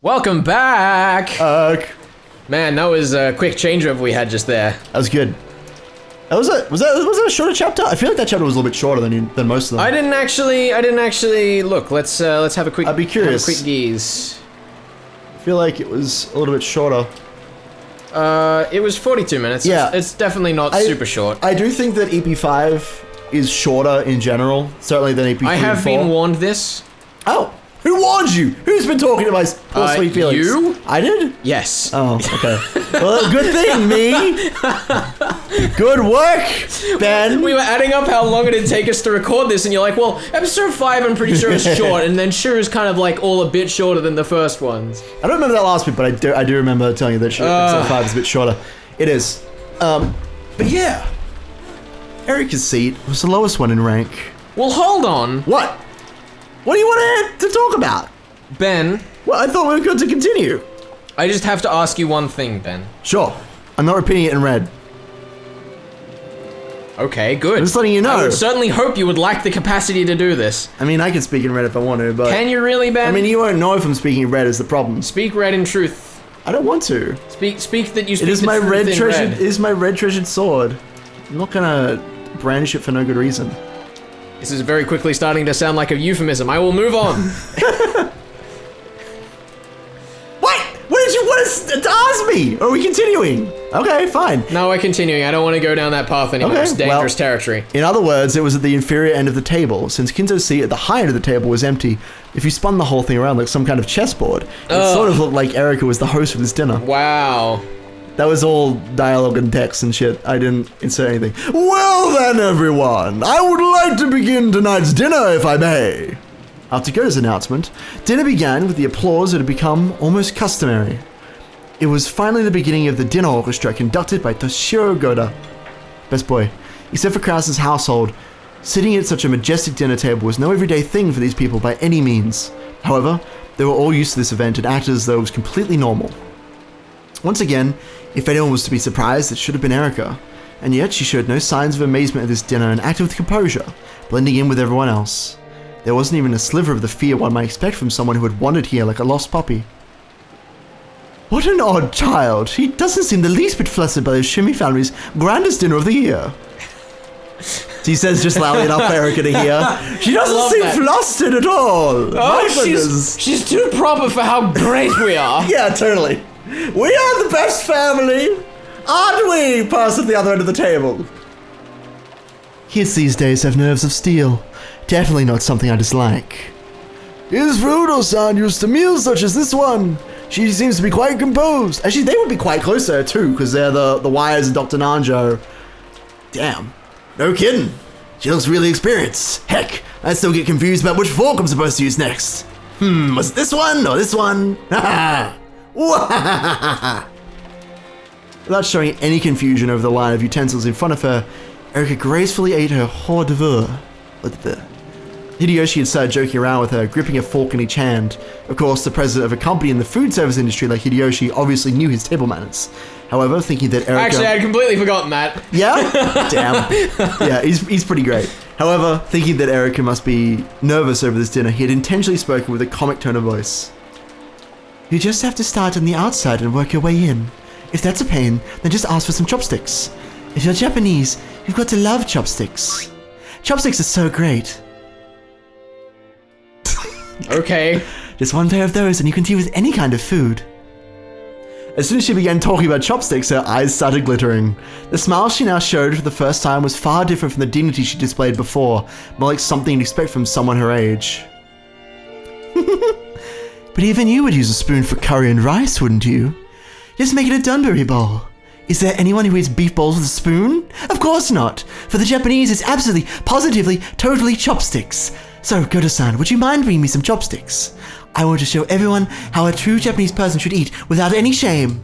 Welcome back! Man, that was a quick changeover we had just there. That was good. Was that a shorter chapter? I feel like that chapter was a little bit shorter than most of them. I didn't actually look. Let's have a quick. I'd be curious. Have a quick gaze. I feel like it was a little bit shorter. It was 42 minutes. Yeah. It's definitely not super short. I do think that EP5 is shorter in general, certainly than EP3 I have and 4. been warned this. Oh, who warned you? Who's been talking to my poor sweet Felix? You? I did? Yes. Oh, okay. Well, good thing, me. Good work, Ben. We were adding up how long it'd take us to record this, and you're like, well, episode 5 I'm pretty sure is short, and then sure is kind of like all a bit shorter than the first ones. I don't remember that last bit, but I do remember telling you that episode 5 is a bit shorter. It is. But yeah. Erica's seat was the lowest one in rank. Well, hold on. What? What do you want to talk about? Ben. Well, I thought we were good to continue. I just have to ask you one thing, Ben. Sure. I'm not repeating it in red. Okay, good. I'm just letting you know. I would certainly hope you would lack the capacity to do this. I mean, I can speak in red if I want to, but... Can you really, Ben? I mean, you won't know if I'm speaking in red is the problem. Speak red in truth. I don't want to. Speak that you speak It is the my truth red in treasured. red. It is my red treasured sword. I'm not gonna brandish it for no good reason. This is very quickly starting to sound like a euphemism. I will move on. What did you want us to ask me? Are we continuing? Okay, fine. No, we're continuing. I don't want to go down that path anymore. Okay, It's dangerous territory. In other words, it was at the inferior end of the table. Since Kinzo's seat at the high end of the table was empty, if you spun the whole thing around like some kind of chessboard, it sort of looked like Erica was the host of this dinner. Wow. That was all dialogue and text and shit. I didn't insert anything. Well then, everyone, I would like to begin tonight's dinner, if I may. After Goda's announcement, dinner began with the applause that had become almost customary. It was finally the beginning of the dinner orchestra conducted by Toshiro Goda. Best boy. Except for Krause's household, sitting at such a majestic dinner table was no everyday thing for these people by any means. However, they were all used to this event and acted as though it was completely normal. Once again, if anyone was to be surprised, it should have been Erica, and yet she showed no signs of amazement at this dinner and acted with composure, blending in with everyone else. There wasn't even a sliver of the fear one might expect from someone who had wandered here like a lost puppy. What an odd child. He doesn't seem the least bit flustered by the Shimmy family's grandest dinner of the year. He says just loudly enough for Erica to hear. She doesn't seem flustered at all. Oh, she's too proper for how great we are. Yeah, totally. We are the best family, aren't we? Pass at the other end of the table. Kids these days have nerves of steel. Definitely not something I dislike. Is Frodo-san used to meals such as this one? She seems to be quite composed. Actually, they would be quite close to her too, because they're the Wires and Dr. Nanjo. Damn. No kidding. She looks really experienced. Heck, I still get confused about which fork I'm supposed to use next. Was it this one or this one? Haha. Without showing any confusion over the line of utensils in front of her, Erica gracefully ate her hors d'oeuvre. Hideyoshi had started joking around with her, gripping a fork in each hand. Of course, the president of a company in the food service industry like Hideyoshi obviously knew his table manners. However, thinking that Erica... Actually, I'd completely forgotten that. Yeah? Damn. Yeah, he's pretty great. However, thinking that Erica must be nervous over this dinner, he had intentionally spoken with a comic tone of voice. You just have to start on the outside and work your way in. If that's a pain, then just ask for some chopsticks. If you're Japanese, you've got to love chopsticks. Chopsticks are so great. Okay. Just one pair of those and you can deal with any kind of food. As soon as she began talking about chopsticks, her eyes started glittering. The smile she now showed for the first time was far different from the dignity she displayed before, more like something you'd expect from someone her age. But even you would use a spoon for curry and rice, wouldn't you? Just make it a Dunbury bowl. Is there anyone who eats beef bowls with a spoon? Of course not. For the Japanese, it's absolutely, positively, totally chopsticks. So, Goda-san, would you mind bringing me some chopsticks? I want to show everyone how a true Japanese person should eat without any shame.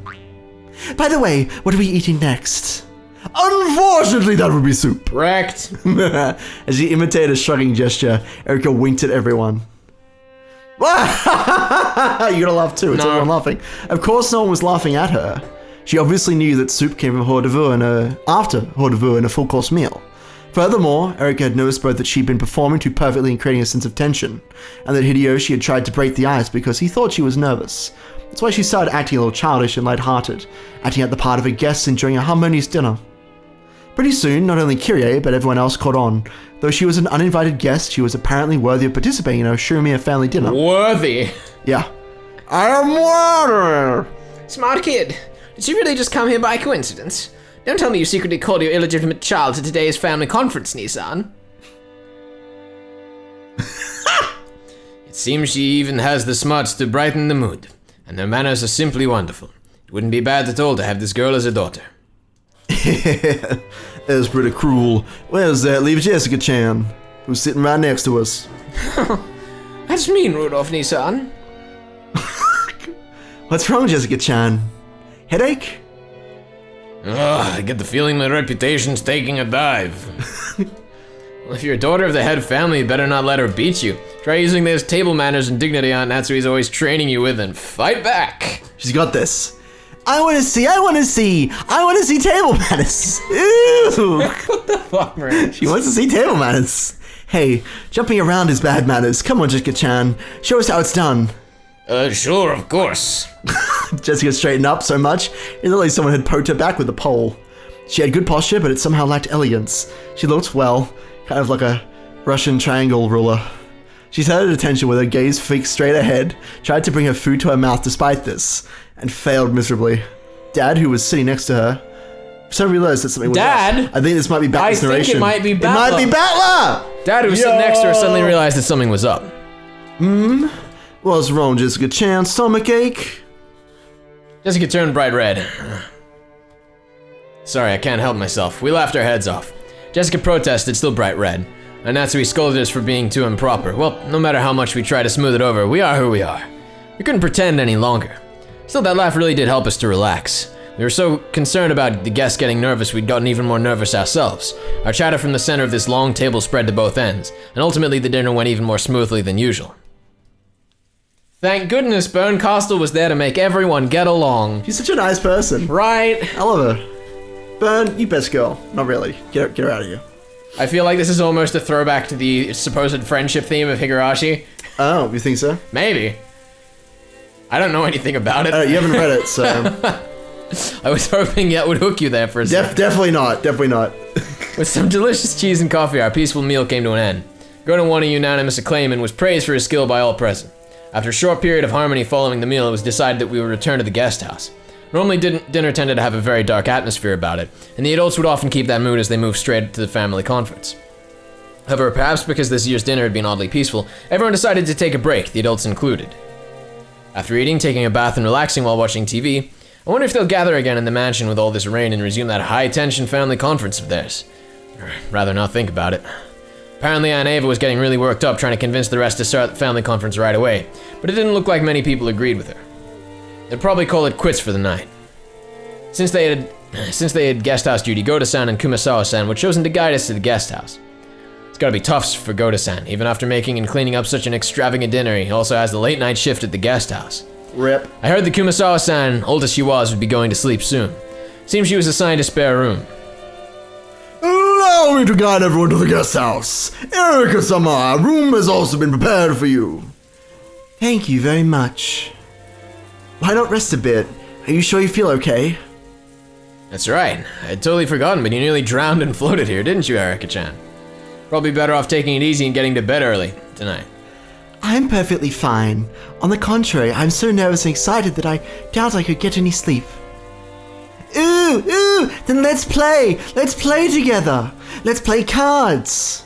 By the way, what are we eating next? Unfortunately, that would be soup. Wrecked. As she imitated a shrugging gesture, Erica winked at everyone. You're gonna laugh too, it's everyone laughing. Of course no one was laughing at her. She obviously knew that soup came from hors d'oeuvre after hors d'oeuvre in a full course meal. Furthermore, Erika had noticed both that she'd been performing too perfectly and creating a sense of tension, and that Hideyoshi had tried to break the ice because he thought she was nervous. That's why she started acting a little childish and lighthearted, acting out the part of a guest enjoying a harmonious dinner. Pretty soon, not only Kyrie, but everyone else caught on. Though she was an uninvited guest, she was apparently worthy of participating in a Shumia family dinner. Worthy? Yeah. I am worthy! Smart kid. Did she really just come here by coincidence? Don't tell me you secretly called your illegitimate child to today's family conference, Nissan. It seems she even has the smarts to brighten the mood, and her manners are simply wonderful. It wouldn't be bad at all to have this girl as a daughter. That's pretty cruel. Where's that leave Jessica-chan, who's sitting right next to us? That's mean, Rudolph Nissan. What's wrong, Jessica-chan? Headache? Ugh, I get the feeling my reputation's taking a dive. Well, if you're a daughter of the head family, you better not let her beat you. Try using those table manners and dignity Aunt Natsui's always training you with and fight back. She's got this. I want to see table manners. Ooh. What the fuck, man? She wants to see table manners. Hey, jumping around is bad manners. Come on, Jessica-chan. Show us how it's done. Sure, of course. Jessica straightened up so much, it looked like someone had poked her back with a pole. She had good posture, but it somehow lacked elegance. She looked, well, kind of like a Russian triangle ruler. She sat at attention with her gaze fixed straight ahead, tried to bring her food to her mouth despite this, and failed miserably. Dad, who was sitting next to her, suddenly realized that something was Dad? up. I think this might be Battler's narration. I think it might be Battler. It might be Battler! Dad, who was sitting next to her, suddenly realized that something was up. What's wrong, Jessica-chan? Stomachache? Jessica turned bright red. Sorry, I can't help myself. We laughed our heads off. Jessica protested, still bright red. And Natsui scolded us for being too improper. Well, no matter how much we try to smooth it over, we are who we are. We couldn't pretend any longer. Still, that laugh really did help us to relax. We were so concerned about the guests getting nervous, we'd gotten even more nervous ourselves. Our chatter from the center of this long table spread to both ends, and ultimately the dinner went even more smoothly than usual. Thank goodness Bern Costel was there to make everyone get along. She's such a nice person. Right? I love her. Bern, you best girl. Not really. Get her out of here. I feel like this is almost a throwback to the supposed friendship theme of Higurashi. Oh, you think so? Maybe. I don't know anything about it. You haven't read it, so... I was hoping that would hook you there for a second. Definitely not. With some delicious cheese and coffee, our peaceful meal came to an end. Gordon won a unanimous acclaim and was praised for his skill by all present. After a short period of harmony following the meal, it was decided that we would return to the guest house. Normally, dinner tended to have a very dark atmosphere about it, and the adults would often keep that mood as they moved straight to the family conference. However, perhaps because this year's dinner had been oddly peaceful, everyone decided to take a break, the adults included. After eating, taking a bath, and relaxing while watching TV, I wonder if they'll gather again in the mansion with all this rain and resume that high-tension family conference of theirs. Or rather not think about it. Apparently Aunt Ava was getting really worked up trying to convince the rest to start the family conference right away, but it didn't look like many people agreed with her. They'd probably call it quits for the night. Since they had guest house duty, Goda-san and Kumasawa-san were chosen to guide us to the guest house. It's gotta be tough for Goda-san. Even after making and cleaning up such an extravagant dinner, he also has the late night shift at the guest house. Rip. I heard that Kumasawa-san, old as she was, would be going to sleep soon. Seems she was assigned a spare room. Allow me to guide everyone to the guest house. Erika-sama, a room has also been prepared for you. Thank you very much. Why not rest a bit? Are you sure you feel okay? That's right. I'd totally forgotten, but you nearly drowned and floated here, didn't you, Erika-chan? Probably better off taking it easy and getting to bed early tonight. I'm perfectly fine. On the contrary, I'm so nervous and excited that I doubt I could get any sleep. Ooh, then let's play. Let's play together. Let's play cards.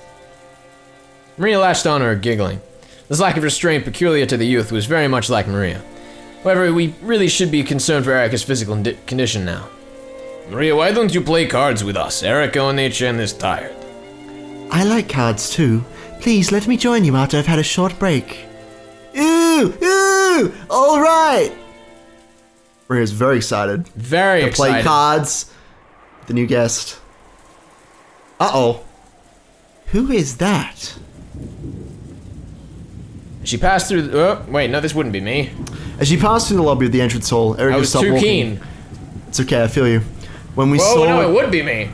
Maria latched on her, giggling. This lack of restraint peculiar to the youth was very much like Maria. However, we really should be concerned for Erika's physical condition now. Maria, why don't you play cards with us? Erika Oni-chan is tired. I like cards too. Please let me join you after I've had a short break. Ooh, all right. Maria's very excited. Very to excited. play cards. The new guest. Uh-oh. Who is that? She passed through the, oh, wait, no, this wouldn't be me. As she passed through the lobby of the entrance hall, Erika I was stopped too walking. keen. It's okay, I feel you. When we Whoa, saw... no, it would be me.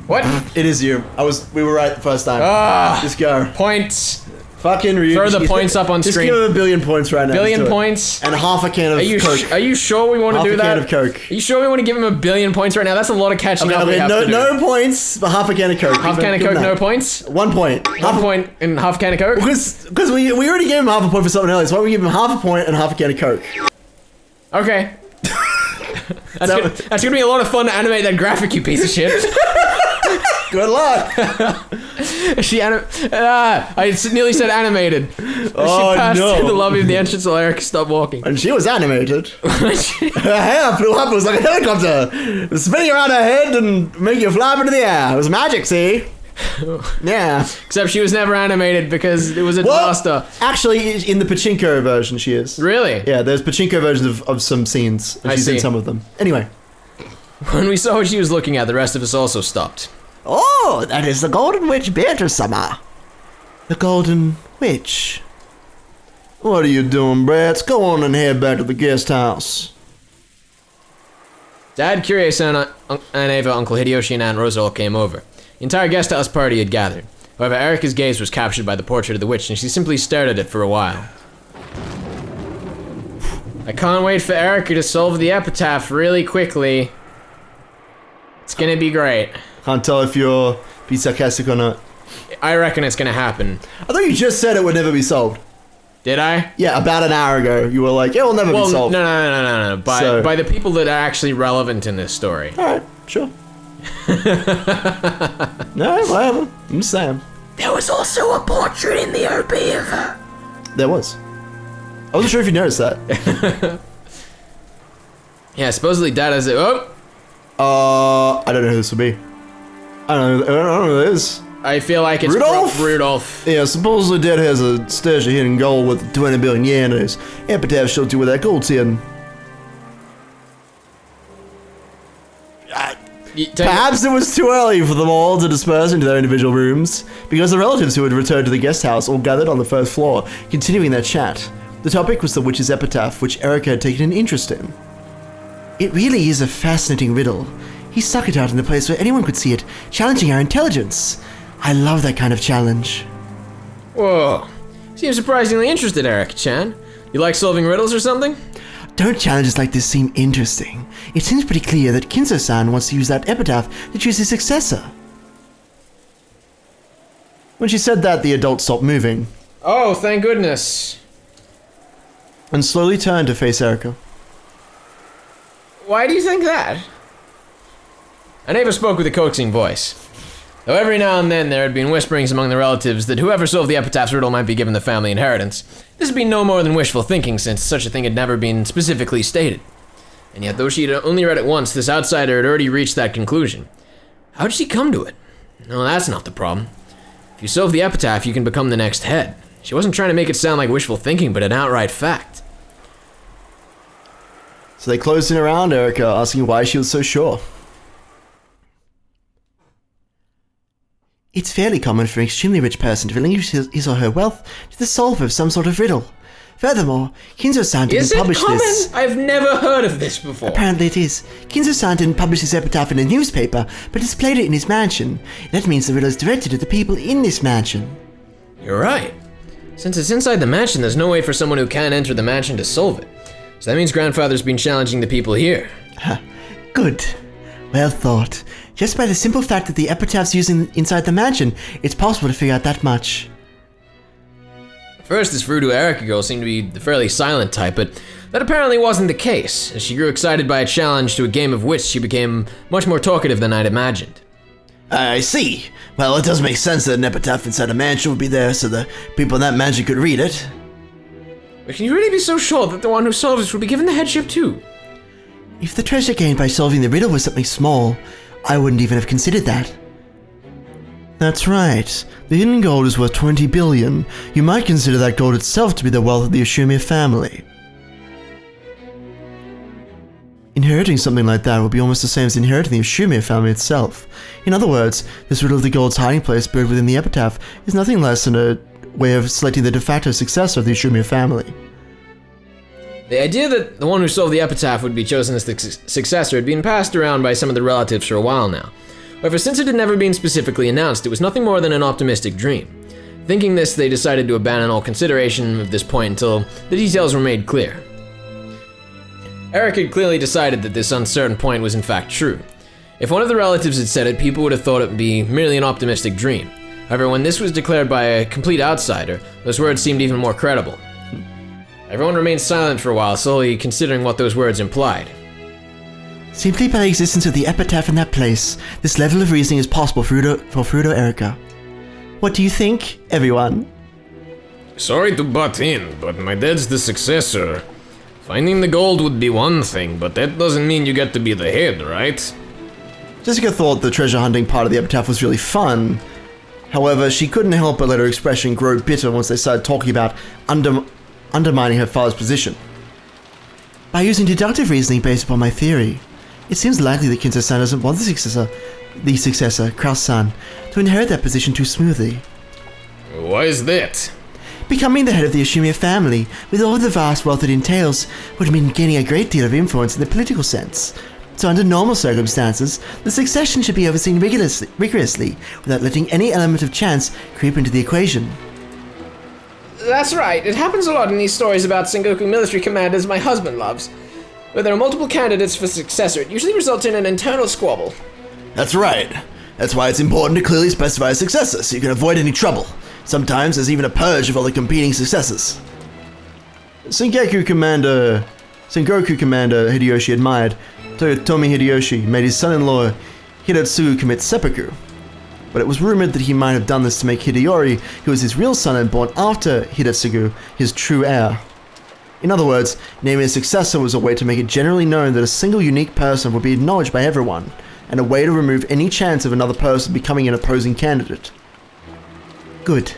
What? It is you. We were right the first time. Just go. Points. Fucking Ryuk. Throw the points up on just screen. Just give him 1 billion points right now. Billion points. And half a can of Coke. Are you sure we want to do that? Half a can of Coke. Are you sure we want to give him 1 billion points right now? That's a lot of catching up we have to do. No points for half a can of Coke. Half a can of Coke, no points? 1 point. Half a point and half a can of Coke? Because we already gave him half a point for something else. Why don't we give him half a point and half a can of Coke? Okay. That's gonna be a lot of fun to animate that graphic, you piece of shit. Good luck. I nearly said animated. She passed through the lobby of the entrance while Eric stopped walking. And she was animated. Her hair flew up. It was like a helicopter. It was spinning around her head and making you fly up into the air. It was magic, see? Yeah. Except she was never animated because it was a disaster. Actually, in the pachinko version, she is. Really? Yeah, there's pachinko versions of some scenes. And she's in some of them. Anyway. When we saw what she was looking at, the rest of us also stopped. Oh, that is the Golden Witch Beatrice-sama. The Golden Witch. What are you doing, brats? Go on and head back to the guest house. Dad, Kyrie-san, Aunt Ava, Uncle Hideyoshi, and Aunt Rosa all came over. The entire guest house party had gathered. However, Erica's gaze was captured by the portrait of the witch, and she simply stared at it for a while. I can't wait for Erica to solve the epitaph really quickly. It's gonna be great. Can't tell if you're being sarcastic or not. I reckon it's gonna happen. I thought you just said it would never be solved. Did I? Yeah, about an hour ago. You were like, it will never be solved. No. By the people that are actually relevant in this story. Alright, sure. No, whatever. I'm just saying. There was also a portrait in the OP of her. There was. I wasn't sure if you noticed that. Yeah, supposedly Dad has it. Oh! I don't know who this will be. I don't know who it is. I feel like it's Rudolph. Yeah, supposedly Dad has a stash of hidden gold with 20 billion yen in his epitaph show to where that gold's hidden. Perhaps it was too early for them all to disperse into their individual rooms, because the relatives who had returned to the guest house all gathered on the first floor, continuing their chat. The topic was the witch's epitaph, which Erica had taken an interest in. It really is a fascinating riddle. He stuck it out in a place where anyone could see it, challenging our intelligence. I love that kind of challenge. Whoa. Seems surprisingly interested, Erica-chan. You like solving riddles or something? Don't challenges like this seem interesting? It seems pretty clear that Kinzo-san wants to use that epitaph to choose his successor. When she said that, the adult stopped moving. Oh, thank goodness. And slowly turned to face Erica. Why do you think that? I never spoke with a coaxing voice. Though every now and then there had been whisperings among the relatives that whoever solved the epitaph's riddle might be given the family inheritance. This had been no more than wishful thinking, since such a thing had never been specifically stated. And yet, though she had only read it once, this outsider had already reached that conclusion. How did she come to it? No, that's not the problem. If you solve the epitaph, you can become the next head. She wasn't trying to make it sound like wishful thinking, but an outright fact. So they closed in around Erica, asking why she was so sure. It's fairly common for an extremely rich person to relinquish his or her wealth to the solver of some sort of riddle. Furthermore, Kinzo-san didn't publish this. Is it common? I've never heard of this before. Apparently it is. Kinzo-san didn't publish his epitaph in a newspaper, but displayed it in his mansion. That means the riddle is directed at the people in this mansion. You're right. Since it's inside the mansion, there's no way for someone who can't enter the mansion to solve it. So that means Grandfather's been challenging the people here. Good. Well thought. Just by the simple fact that the epitaph's used inside the mansion, it's possible to figure out that much. First, this Voodoo Erica girl seemed to be the fairly silent type, but that apparently wasn't the case. As she grew excited by a challenge to a game of wits, she became much more talkative than I'd imagined. I see. Well, it does make sense that an epitaph inside a mansion would be there so the people in that mansion could read it. But can you really be so sure that the one who solves it would be given the headship too? If the treasure gained by solving the riddle was something small, I wouldn't even have considered that. That's right. The hidden gold is worth 20 billion. You might consider that gold itself to be the wealth of the Ashumi family. Inheriting something like that would be almost the same as inheriting the Ashumi family itself. In other words, this riddle of the gold's hiding place buried within the epitaph is nothing less than a way of selecting the de facto successor of the Ashumi family. The idea that the one who solved the epitaph would be chosen as the successor had been passed around by some of the relatives for a while now. However, since it had never been specifically announced, it was nothing more than an optimistic dream. Thinking this, they decided to abandon all consideration of this point until the details were made clear. Eric had clearly decided that this uncertain point was in fact true. If one of the relatives had said it, people would have thought it would be merely an optimistic dream. However, when this was declared by a complete outsider, those words seemed even more credible. Everyone remained silent for a while, slowly considering what those words implied. Simply by the existence of the epitaph in that place, this level of reasoning is possible for Fruto Erica. What do you think, everyone? Sorry to butt in, but my dad's the successor. Finding the gold would be one thing, but that doesn't mean you get to be the head, right? Jessica thought the treasure hunting part of the epitaph was really fun. However, she couldn't help but let her expression grow bitter once they started talking about undermining her father's position. By using deductive reasoning based upon my theory, it seems likely that Kinzo-san doesn't want the successor, Kraus-san, to inherit that position too smoothly. Why is that? Becoming the head of the Ashimiya family, with all the vast wealth it entails, would mean gaining a great deal of influence in the political sense. So under normal circumstances, the succession should be overseen rigorously without letting any element of chance creep into the equation. That's right. It happens a lot in these stories about Sengoku military commanders my husband loves. Where there are multiple candidates for successor, it usually results in an internal squabble. That's right. That's why it's important to clearly specify a successor so you can avoid any trouble. Sometimes there's even a purge of all the competing successors. Sengoku Commander Hideyoshi admired Toyotomi Hideyoshi made his son-in-law Hiratsugu commit seppuku. But it was rumored that he might have done this to make Hideyori, who was his real son and born after Hiratsugu, his true heir. In other words, naming a successor was a way to make it generally known that a single unique person would be acknowledged by everyone, and a way to remove any chance of another person becoming an opposing candidate. Good.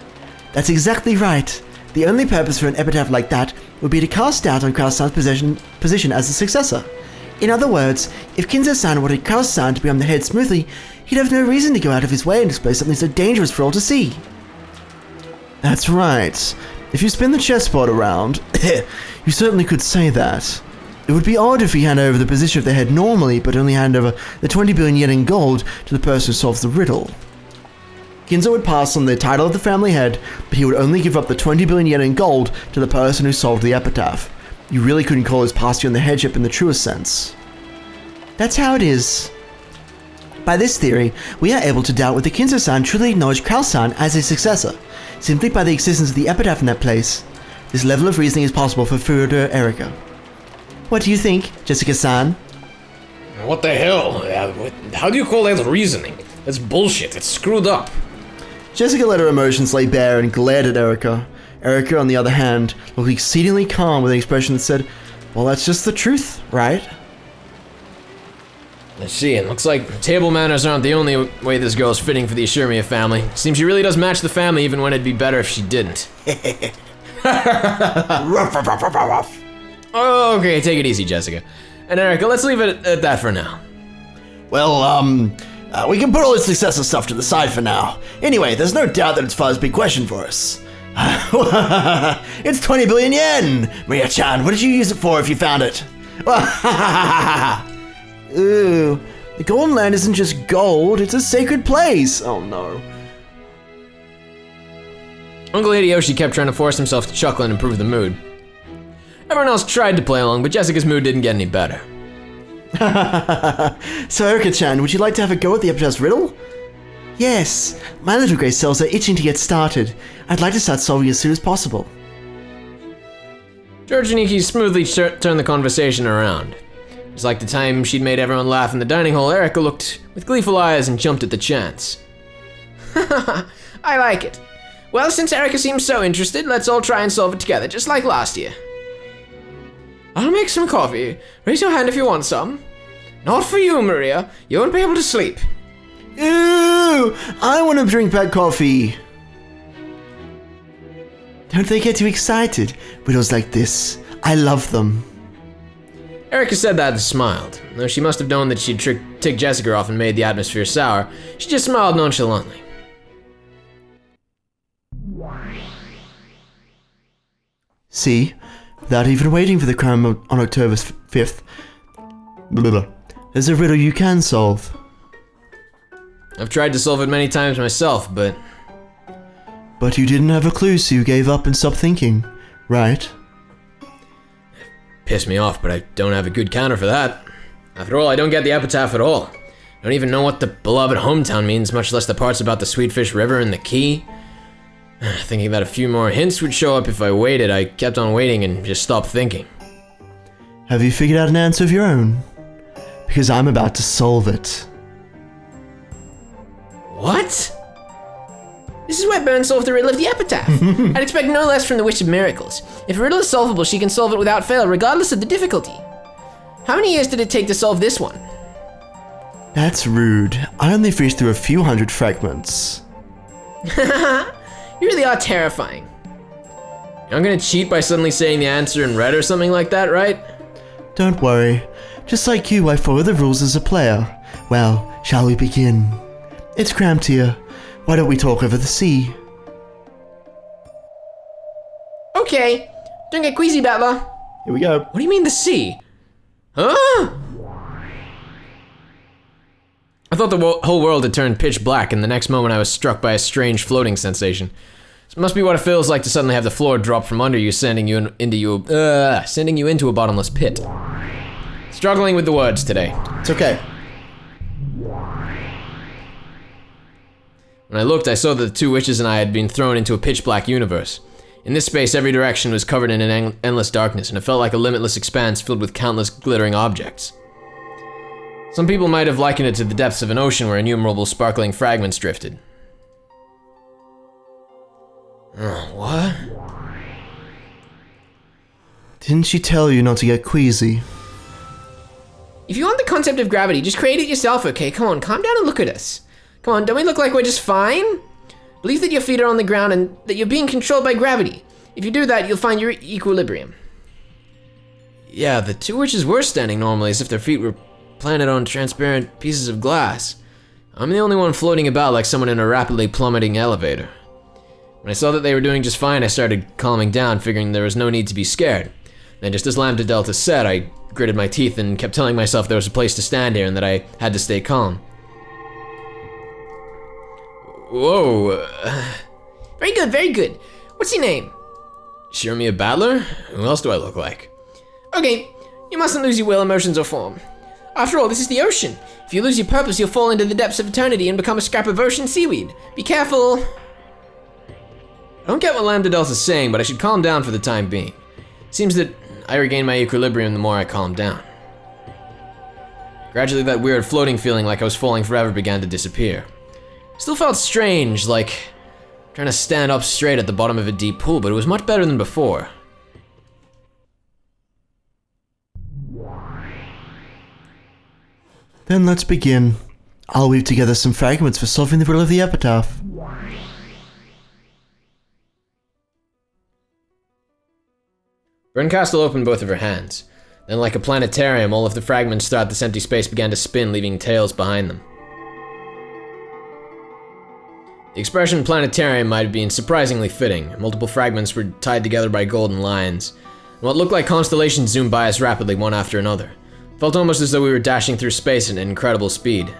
That's exactly right. The only purpose for an epitaph like that would be to cast doubt on Kraus-san's position as a successor. In other words, if Kinzo-san wanted Kraus-san to become the head smoothly, he'd have no reason to go out of his way and display something so dangerous for all to see. That's right. If you spin the chessboard around, you certainly could say that. It would be odd if he handed over the position of the head normally, but only hand over the 20 billion yen in gold to the person who solves the riddle. Kinzo would pass on the title of the family head, but he would only give up the 20 billion yen in gold to the person who solved the epitaph. You really couldn't call this passing on the headship in the truest sense. That's how it is. By this theory, we are able to doubt whether Kinzo-san truly acknowledged Kraus-san as his successor, simply by the existence of the epitaph in that place. This level of reasoning is possible for Furuta Erica. What do you think, Jessica-san? What the hell? How do you call that reasoning? That's bullshit. It's screwed up. Jessica let her emotions lay bare and glared at Erica. Erica, on the other hand, looked exceedingly calm with an expression that said, well, that's just the truth, right? Let's see, it looks like table manners aren't the only way this girl's fitting for the Ashimiya family. Seems she really does match the family even when it'd be better if she didn't. Okay, take it easy, Jessica. And Erica, let's leave it at that for now. Well, we can put all this successor stuff to the side for now. Anyway, there's no doubt that it's Fuz's big question for us. It's 20 billion yen! Maria-chan, what did you use it for if you found it? Ooh, the Golden Land isn't just gold, it's a sacred place. Oh no. Uncle Hideyoshi kept trying to force himself to chuckle and improve the mood. Everyone else tried to play along, but Jessica's mood didn't get any better. So Erica-chan, would you like to have a go at the Epitaph's riddle? Yes, my little grey cells are itching to get started. I'd like to start solving as soon as possible. George Niki smoothly turned the conversation around. It's like the time she'd made everyone laugh in the dining hall, Erica looked with gleeful eyes and jumped at the chance. I like it. Well, since Erica seems so interested, let's all try and solve it together, just like last year. I'll make some coffee. Raise your hand if you want some. Not for you, Maria. You won't be able to sleep. Ooh, I want to drink that coffee. Don't they get you excited? Riddles like this. I love them. Erica said that and smiled. Though she must have known that she'd ticked Jessica off and made the atmosphere sour, she just smiled nonchalantly. See? Without even waiting for the crown on October 5th. There's a riddle you can solve. I've tried to solve it many times myself, but But you didn't have a clue, so you gave up and stopped thinking, right? pissed me off, but I don't have a good counter for that. After all, I don't get the epitaph at all. I don't even know what the beloved hometown means, much less the parts about the Sweetfish River and the key. Thinking that a few more hints would show up if I waited, I kept on waiting and just stopped thinking. Have you figured out an answer of your own? Because I'm about to solve it. What? This is where Byrne solved the riddle of the Epitaph. I'd expect no less from the Witch of Miracles. If a riddle is solvable, she can solve it without fail, regardless of the difficulty. How many years did it take to solve this one? That's rude. I only fished through a few hundred fragments. You really are terrifying. I'm gonna cheat by suddenly saying the answer in red or something like that, right? Don't worry. Just like you, I follow the rules as a player. Well, shall we begin? It's cramped here. Why don't we talk over the sea? Okay, don't get queasy, Battler. Here we go. What do you mean the sea? Huh? I thought the whole world had turned pitch black, and the next moment I was struck by a strange floating sensation. This must be what it feels like to suddenly have the floor drop from under you, sending you into a bottomless pit. Struggling with the words today. It's okay. When I looked, I saw that the two witches and I had been thrown into a pitch black universe. In this space, every direction was covered in an endless darkness, and it felt like a limitless expanse filled with countless glittering objects. Some people might have likened it to the depths of an ocean where innumerable sparkling fragments drifted. What? Didn't she tell you not to get queasy? If you want the concept of gravity, just create it yourself, okay? Come on, calm down and look at us. Come on, don't we look like we're just fine? Believe that your feet are on the ground and that you're being controlled by gravity. If you do that, you'll find your equilibrium. Yeah, the two witches were standing normally as if their feet were planted on transparent pieces of glass. I'm the only one floating about like someone in a rapidly plummeting elevator. When I saw that they were doing just fine, I started calming down, figuring there was no need to be scared. And just as Lambda Delta said, I gritted my teeth and kept telling myself there was a place to stand here and that I had to stay calm. Whoa. Very good, very good. What's your name? Sure me a battler? Who else do I look like? Okay, you mustn't lose your will, emotions, or form. After all, this is the ocean. If you lose your purpose, you'll fall into the depths of eternity and become a scrap of ocean seaweed. Be careful. I don't get what Lambda Delta's saying, but I should calm down for the time being. Seems that I regain my equilibrium the more I calm down. Gradually, that weird floating feeling like I was falling forever began to disappear. Still felt strange, like trying to stand up straight at the bottom of a deep pool, but it was much better than before. Then let's begin. I'll weave together some fragments for solving the riddle of the Epitaph. Berncastle opened both of her hands. Then, like a planetarium, all of the fragments throughout this empty space began to spin, leaving tails behind them. The expression planetarium might have been surprisingly fitting. Multiple fragments were tied together by golden lines. And what looked like constellations zoomed by us rapidly, one after another. It felt almost as though we were dashing through space at an incredible speed.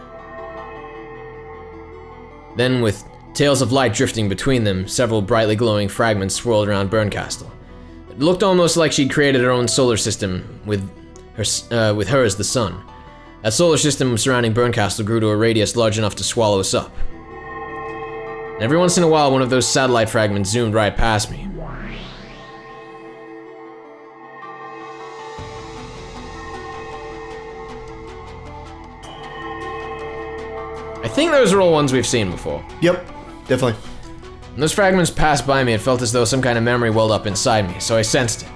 Then, with tails of light drifting between them, several brightly glowing fragments swirled around Berncastle. It looked almost like she'd created her own solar system with her as the sun. That solar system surrounding Berncastle grew to a radius large enough to swallow us up. And every once in a while, one of those satellite fragments zoomed right past me. I think those are all ones we've seen before. Yep, definitely. When those fragments passed by me, it felt as though some kind of memory welled up inside me, so I sensed it.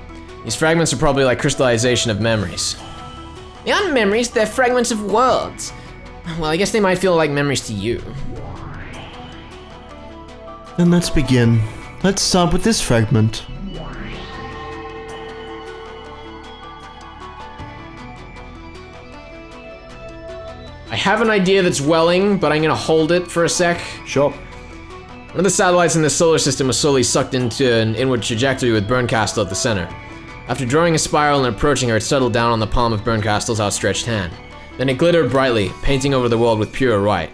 These fragments are probably like crystallization of memories. They aren't memories, they're fragments of worlds. Well, I guess they might feel like memories to you. Then let's begin. Let's start with this fragment. I have an idea that's welling, but I'm gonna hold it for a sec. Sure. One of the satellites in the solar system was slowly sucked into an inward trajectory with Berncastle at the center. After drawing a spiral and approaching her, it settled down on the palm of Berncastle's outstretched hand. Then it glittered brightly, painting over the world with pure white.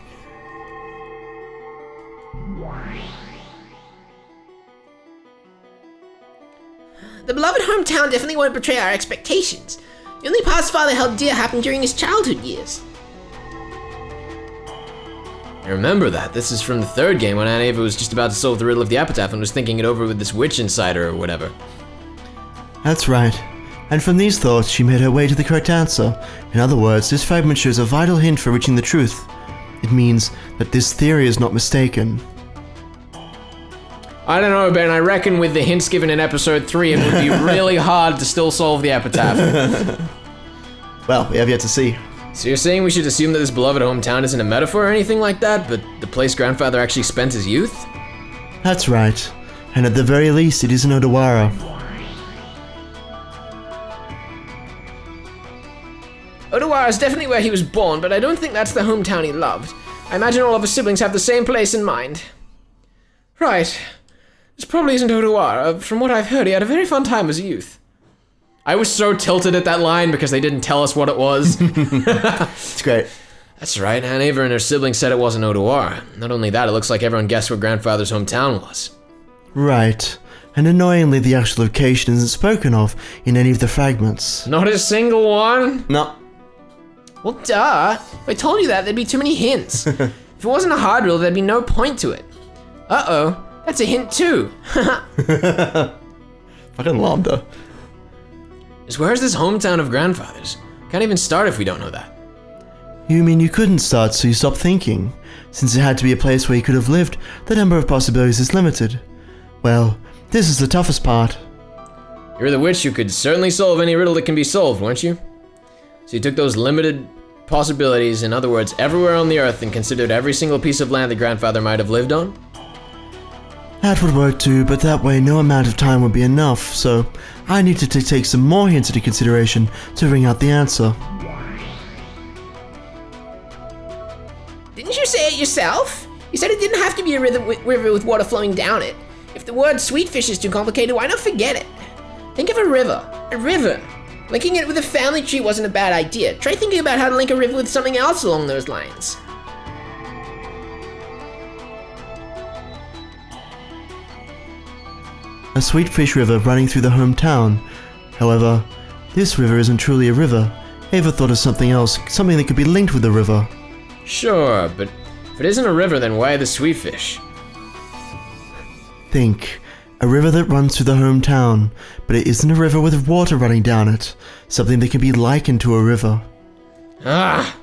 The beloved hometown definitely won't betray our expectations. The only past father held dear happened during his childhood years. I remember that. This is from the third game when Aunt Ava was just about to solve the riddle of the Epitaph and was thinking it over with this witch inside her or whatever. That's right. And from these thoughts, she made her way to the correct answer. In other words, this fragment shows a vital hint for reaching the truth. It means that this theory is not mistaken. I don't know, Ben. I reckon with the hints given in episode 3, it would be really hard to still solve the Epitaph. Well, we have yet to see. So you're saying we should assume that this beloved hometown isn't a metaphor or anything like that, but the place grandfather actually spent his youth? That's right. And at the very least, it isn't Odawara. Odawara is definitely where he was born, but I don't think that's the hometown he loved. I imagine all of his siblings have the same place in mind. Right. This probably isn't Odawara. From what I've heard, he had a very fun time as a youth. I was so tilted at that line because they didn't tell us what it was. It's great. That's right, Aunt Ava and her siblings said it wasn't Odawara. Not only that, it looks like everyone guessed what grandfather's hometown was. Right. And annoyingly, the actual location isn't spoken of in any of the fragments. Not a single one? No. Well, duh. If I told you that, there'd be too many hints. If it wasn't a hard riddle, there'd be no point to it. Uh-oh. That's a hint too. Fucking lambda. Just where's this hometown of grandfather's? Can't even start if we don't know that. You mean you couldn't start, so you stopped thinking? Since it had to be a place where you could have lived, the number of possibilities is limited. Well, this is the toughest part. You're the witch who could certainly solve any riddle that can be solved, weren't you? So you took those limited possibilities, in other words, everywhere on the earth, and considered every single piece of land that grandfather might have lived on? That would work too, but that way no amount of time would be enough, so I needed to take some more hints into consideration to bring out the answer. Didn't you say it yourself? You said it didn't have to be a river with water flowing down it. If the word sweetfish is too complicated, why not forget it? Think of a river. A river. Linking it with a family tree wasn't a bad idea. Try thinking about how to link a river with something else along those lines. A sweetfish river running through the hometown. However, this river isn't truly a river. Ava thought of something else, something that could be linked with the river. Sure, but if it isn't a river, then why the sweetfish? Think. A river that runs through the hometown, but it isn't a river with water running down it. Something that can be likened to a river. Ah!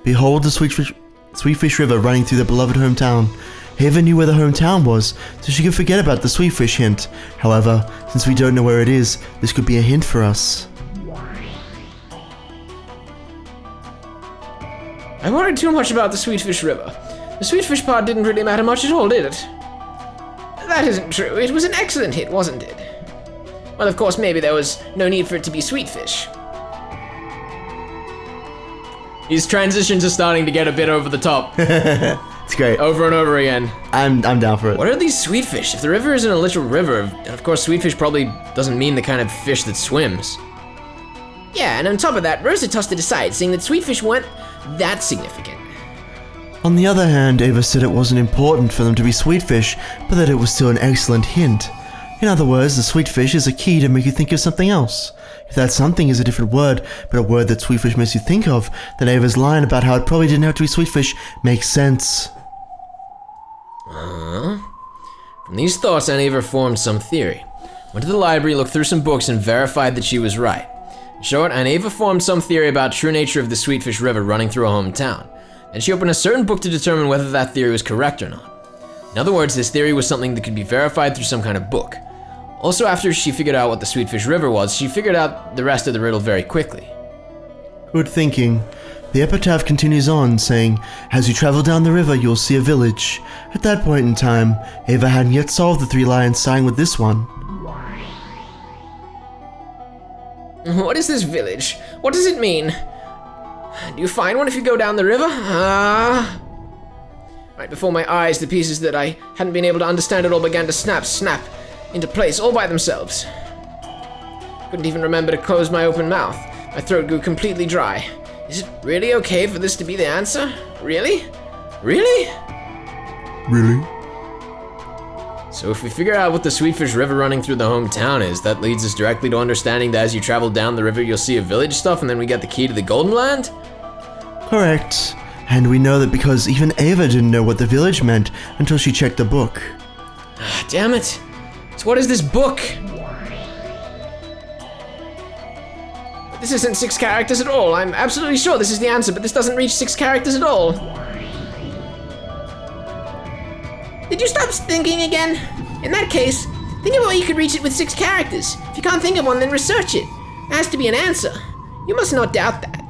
Behold the sweetfish river running through the beloved hometown. Ava knew where the hometown was, so she could forget about the sweetfish hint. However, since we don't know where it is, this could be a hint for us. I worried too much about the Sweetfish River. The Sweetfish part didn't really matter much at all, did it? That isn't true. It was an excellent hit, wasn't it? Well, of course, maybe there was no need for it to be Sweetfish. These transitions are starting to get a bit over the top. It's great. Over and over again. I'm down for it. What are these sweetfish? If the river isn't a literal river, and of course sweetfish probably doesn't mean the kind of fish that swims. Yeah, and on top of that, Rosa tossed it aside, saying that Sweetfish weren't that significant. On the other hand, Ava said it wasn't important for them to be sweetfish, but that it was still an excellent hint. In other words, the sweetfish is a key to make you think of something else. If that something is a different word, but a word that sweetfish makes you think of, then Ava's line about how it probably didn't have to be sweetfish makes sense. From these thoughts, Aunt Ava formed some theory. Went to the library, looked through some books, and verified that she was right. In short, Aunt Ava formed some theory about true nature of the Sweetfish River running through a hometown, and she opened a certain book to determine whether that theory was correct or not. In other words, this theory was something that could be verified through some kind of book. Also, after she figured out what the Sweetfish River was, she figured out the rest of the riddle very quickly. Good thinking. The epitaph continues on, saying, "As you travel down the river, you'll see a village." At that point in time, Ava hadn't yet solved the three lions sign with this one. What is this village? What does it mean? Do you find one if you go down the river? Right before my eyes, the pieces that I hadn't been able to understand at all began to snap into place all by themselves. Couldn't even remember to close my open mouth. My throat grew completely dry. Is it really okay for this to be the answer? Really? Really? Really? So if we figure out what the Sweetfish River running through the hometown is, that leads us directly to understanding that as you travel down the river, you'll see a village stuff, and then we get the key to the Golden Land? Correct. And we know that because even Ava didn't know what the village meant until she checked the book. Damn it. So what is this book? This isn't 6 characters at all. I'm absolutely sure this is the answer, but this doesn't reach 6 characters at all. Did you stop thinking again? In that case, think of how you could reach it with 6 characters. If you can't think of one, then research it. There has to be an answer. You must not doubt that.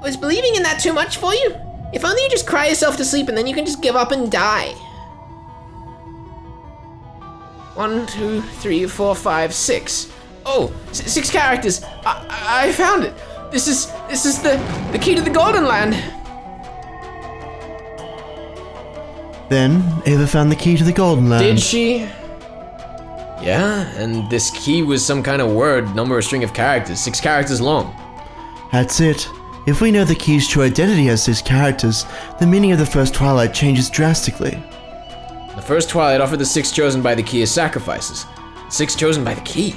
Was believing in that too much for you? If only you just cry yourself to sleep and then you can just give up and die. 1, 2, 3, 4, 5, 6. Oh, 6 characters. I found it. This is the key to the Golden Land. Then, Ava found the key to the Golden Land. Did she? Yeah, and this key was some kind of word, number, or string of characters, 6 characters long. That's it. If we know the key's true identity has 6 characters, the meaning of the first Twilight changes drastically. The first Twilight offered the 6 chosen by the key as sacrifices. 6 chosen by the key?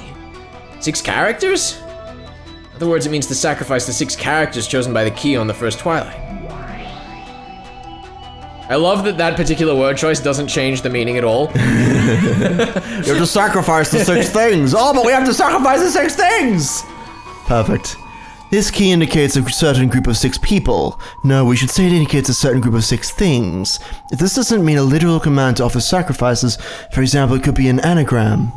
6 characters? In other words, it means to sacrifice the 6 characters chosen by the key on the first Twilight. I love that that particular word choice doesn't change the meaning at all. You have to sacrifice the 6 things. Oh, but we have to sacrifice the 6 things! Perfect. This key indicates a certain group of 6 people. No, we should say it indicates a certain group of 6 things. If this doesn't mean a literal command to offer sacrifices, for example, it could be an anagram.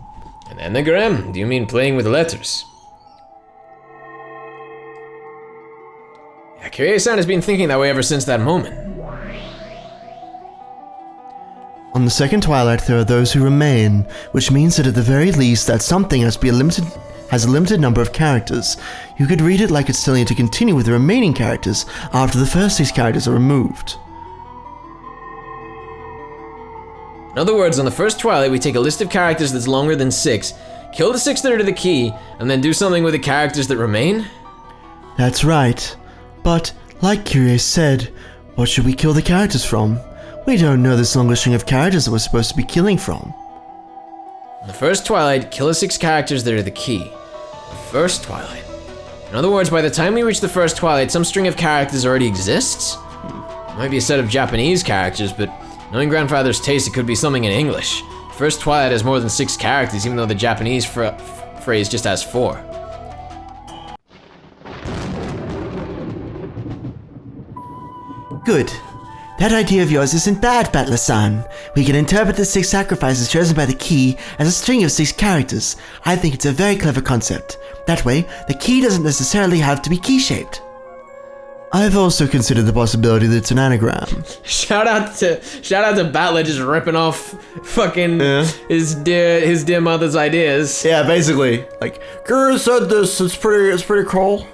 An anagram? Do you mean playing with letters? Yeah, Kiryu-san has been thinking that way ever since that moment. On the second Twilight, there are those who remain, which means that at the very least, that something has a limited number of characters. You could read it like it's telling you to continue with the remaining characters after the first 6 characters are removed. In other words, on the first Twilight, we take a list of characters that's longer than 6, kill the 6 that are to the key, and then do something with the characters that remain? That's right. But, like Kiryu said, what should we kill the characters from? We don't know this longer string of characters that we're supposed to be killing from. On the first Twilight, kill the 6 characters that are the key. The first Twilight. In other words, by the time we reach the first Twilight, some string of characters already exists? It might be a set of Japanese characters, but knowing Grandfather's taste, it could be something in English. The first Twilight has more than 6 characters, even though the Japanese phrase just has 4. Good. That idea of yours isn't bad, Battler-san. We can interpret the 6 sacrifices chosen by the key as a string of 6 characters. I think it's a very clever concept. That way, the key doesn't necessarily have to be key-shaped. I've also considered the possibility that it's an anagram. Shout out to Battler just ripping off fucking his dear mother's ideas. Yeah, basically. Like, Guru said this, it's pretty cool.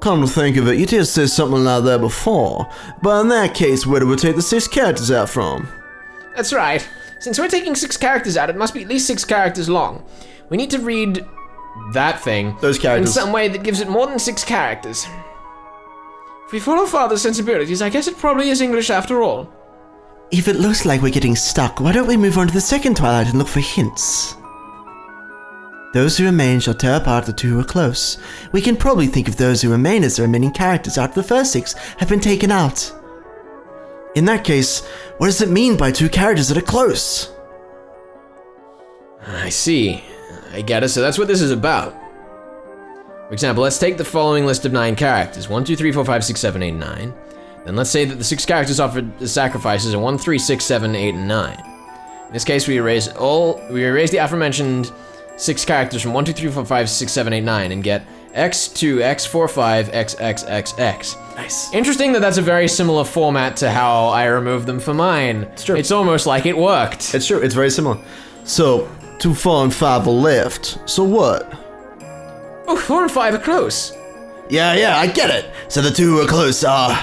Come to think of it, you did say something like that before, but in that case, where do we take the 6 characters out from? That's right. Since we're taking 6 characters out, it must be at least 6 characters long. We need to read that thing. Those characters. in some way that gives it more than 6 characters. If we follow Father's sensibilities, I guess it probably is English after all. If it looks like we're getting stuck, why don't we move on to the second Twilight and look for hints? Those who remain shall tear apart the 2 who are close. We can probably think of those who remain as the remaining characters after the first 6 have been taken out. In that case, what does it mean by 2 characters that are close? I see. I get it, so that's what this is about. For example, let's take the following list of 9 characters. 1, 2, 3, 4, 5, 6, 7, 8, 9. Then let's say that the 6 characters offered the sacrifices are 1, 3, 6, 7, 8, and 9. In this case, we erase the aforementioned 6 characters from 1, 2, 3, 4, 5, 6, 7, 8, 9 and get X2, X4, 5, X, X, X, X. Nice. Interesting that that's a very similar format to how I removed them for mine. It's true. It's almost like it worked. It's true, it's very similar. So, 2, 4, and 5 are left. So what? Oh, 4 and 5 are close. Yeah, I get it. So the 2 who are close are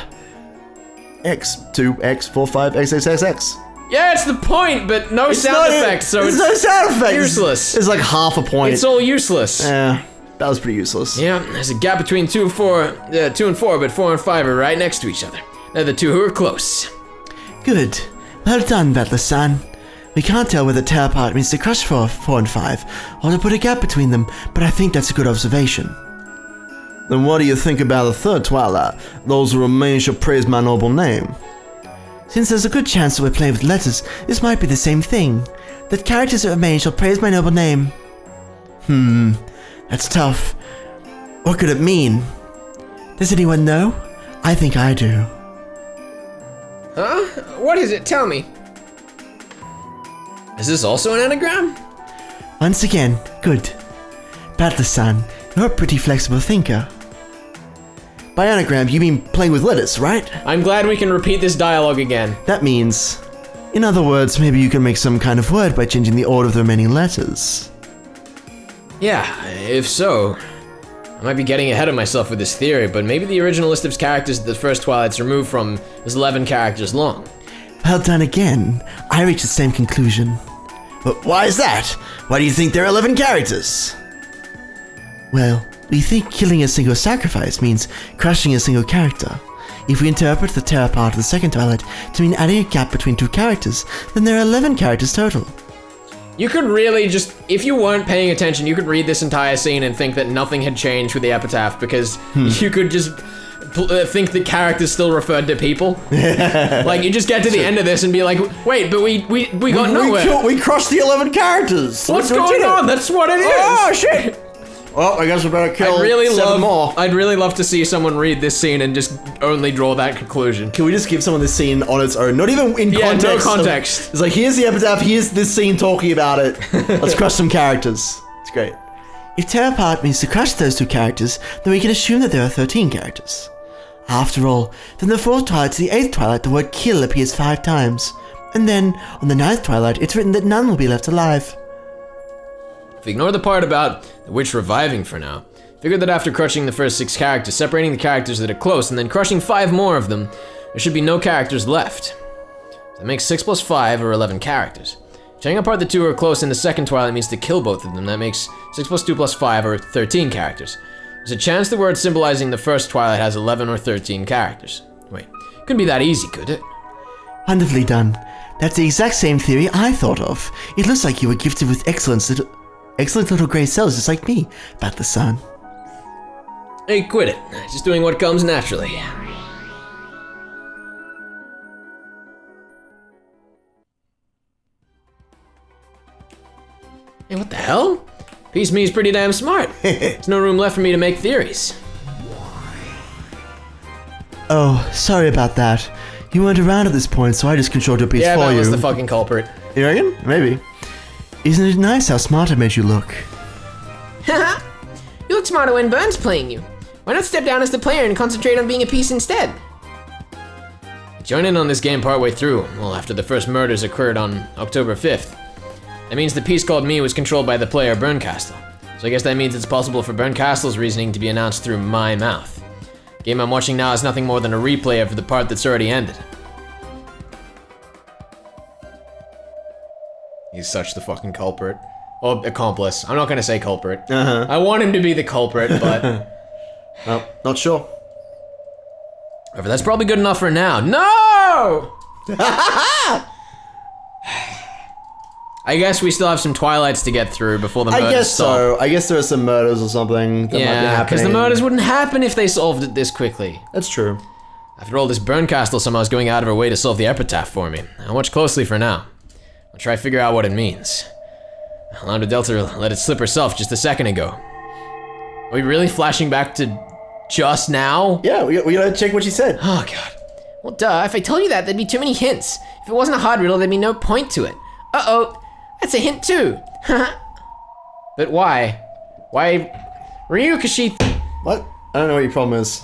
X2, X4, 5, X, X, X, X. Yeah, it's the point, but no sound effects, so it's no sound effects. useless. It's like half a point. It's all useless. Yeah, that was pretty useless. Yeah, there's a gap between 2 and 4, but 4 and 5 are right next to each other. They're the 2 who are close. Good. Well done, Battler-san. We can't tell whether tear apart means to crush 4 and 5, or to put a gap between them, but I think that's a good observation. Then what do you think about the third twilight? Those who remain shall praise my noble name. Since there's a good chance that we're playing with letters, this might be the same thing. That characters that remain shall praise my noble name. That's tough. What could it mean? Does anyone know? I think I do. Huh? What is it? Tell me. Is this also an anagram? Once again, good. Battler-san, you're a pretty flexible thinker. By anagram, you mean playing with letters, right? I'm glad we can repeat this dialogue again. That means, in other words, maybe you can make some kind of word by changing the order of the remaining letters. Yeah, if so. I might be getting ahead of myself with this theory, but maybe the original list of characters that the first Twilight's removed from is 11 characters long. Well done again. I reached the same conclusion. But why is that? Why do you think there are 11 characters? Well, we think killing a single sacrifice means crushing a single character. If we interpret the tear apart of the second Twilight to mean adding a gap between 2 characters, then there are 11 characters total. You could really just, if you weren't paying attention, you could read this entire scene and think that nothing had changed with the Epitaph, because you could just think the characters still referred to people. Like, you just get to the end of this and be like, wait, but we got nowhere. We crushed the 11 characters. What's going on? That's what it is. Oh, shit. Well, I guess we better kill 7 more. I'd really love to see someone read this scene and just only draw that conclusion. Can we just give someone this scene on its own? Not even in context. Yeah, no context. It's like, here's the Epitaph, here's this scene talking about it. Let's crush some characters. It's great. If tear apart means to crush those 2 characters, then we can assume that there are 13 characters. After all, from the 4th Twilight to the 8th Twilight, the word kill appears 5 times. And then, on the 9th Twilight, it's written that none will be left alive. If we ignore the part about the witch reviving for now, figure that after crushing the first 6 characters, separating the characters that are close, and then crushing 5 more of them, there should be no characters left. That makes 6 plus 5 or 11 characters. Tearing apart the 2 who are close in the second Twilight means to kill both of them. That makes 6 plus 2 plus 5 or 13 characters. There's a chance the word symbolizing the first Twilight has 11 or 13 characters. Wait, couldn't be that easy, could it? Wonderfully done. That's the exact same theory I thought of. It looks like you were gifted with excellent little grey cells just like me, Battler-san. Hey, quit it. Just doing what comes naturally. Hey, what the hell? Piece me's pretty damn smart. There's no room left for me to make theories. Oh, sorry about that. You weren't around at this point, so I just controlled your piece for you. Yeah, that was the fucking culprit. You reckon? Maybe. Isn't it nice how smart I made you look? Haha! You look smarter when Burns playing you. Why not step down as the player and concentrate on being a piece instead? Join in on this game partway through, well, after the first murders occurred on October 5th. That means the piece called me was controlled by the player Burncastle. So I guess that means it's possible for Burncastle's reasoning to be announced through my mouth. The game I'm watching now is nothing more than a replay of the part that's already ended. He's such the fucking culprit. Oh, accomplice. I'm not gonna say culprit. I want him to be the culprit, but... Well, not sure. However, that's probably good enough for now. No! I guess we still have some Twilights to get through before the murders I guess stop. so. I guess there are some murders or something that might be Yeah, because happening. the murders wouldn't happen if they solved it this quickly. That's true. After all, this Burncastle somehow is going out of her way to solve the Epitaph for me. I'll watch closely for now. I'll try to figure out what it means. Lambda Delta let it slip herself just a second ago. Are we really flashing back to just now? Yeah, we gotta check what she said. Oh, God. Well, duh, if I told you that, there'd be too many hints. If it wasn't a hard riddle, there'd be no point to it. Uh-oh, that's a hint too. But why? Why? Ryukashi... What? I don't know what your problem is.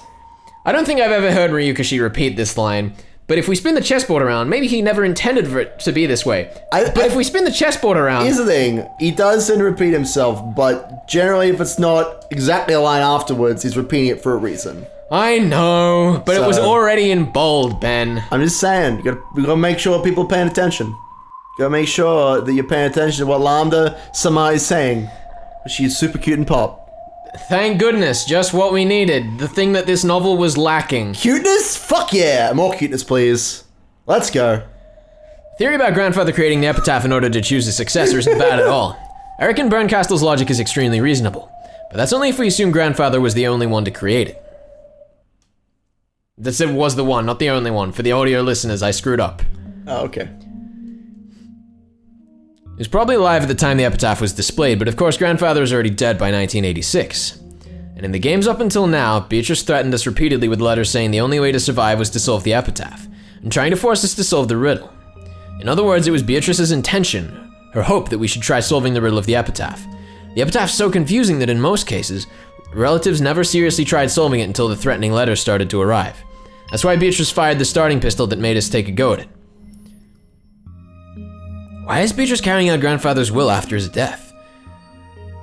I don't think I've ever heard Ryukashi repeat this line, but if we spin the chessboard around, maybe he never intended for it to be this way. But if we spin the chessboard around... Here's the thing. He does tend to repeat himself, but generally if it's not exactly a line afterwards, he's repeating it for a reason. I know, but it was So- already in bold, Ben. I'm just saying, we gotta make sure people are paying attention. You gotta make sure that you're paying attention to what Lambda Sama is saying. She's super cute and pop. Thank goodness, just what we needed. The thing that this novel was lacking. Cuteness? Fuck yeah! More cuteness, please. Let's go. Theory about grandfather creating the epitaph in order to choose a successor isn't bad at all. I reckon Berncastle's logic is extremely reasonable, but that's only if we assume grandfather was the only one to create it. That said was the one, not the only one. For the audio listeners, I screwed up. Oh, okay. He was probably alive at the time the epitaph was displayed, but of course grandfather was already dead by 1986. And in the games up until now, Beatrice threatened us repeatedly with letters saying the only way to survive was to solve the epitaph, and trying to force us to solve the riddle. In other words, it was Beatrice's intention, her hope, that we should try solving the riddle of the epitaph. The epitaph's so confusing that in most cases, relatives never seriously tried solving it until the threatening letters started to arrive. That's why Beatrice fired the starting pistol that made us take a go at it. Why is Beatrice carrying out grandfather's will after his death?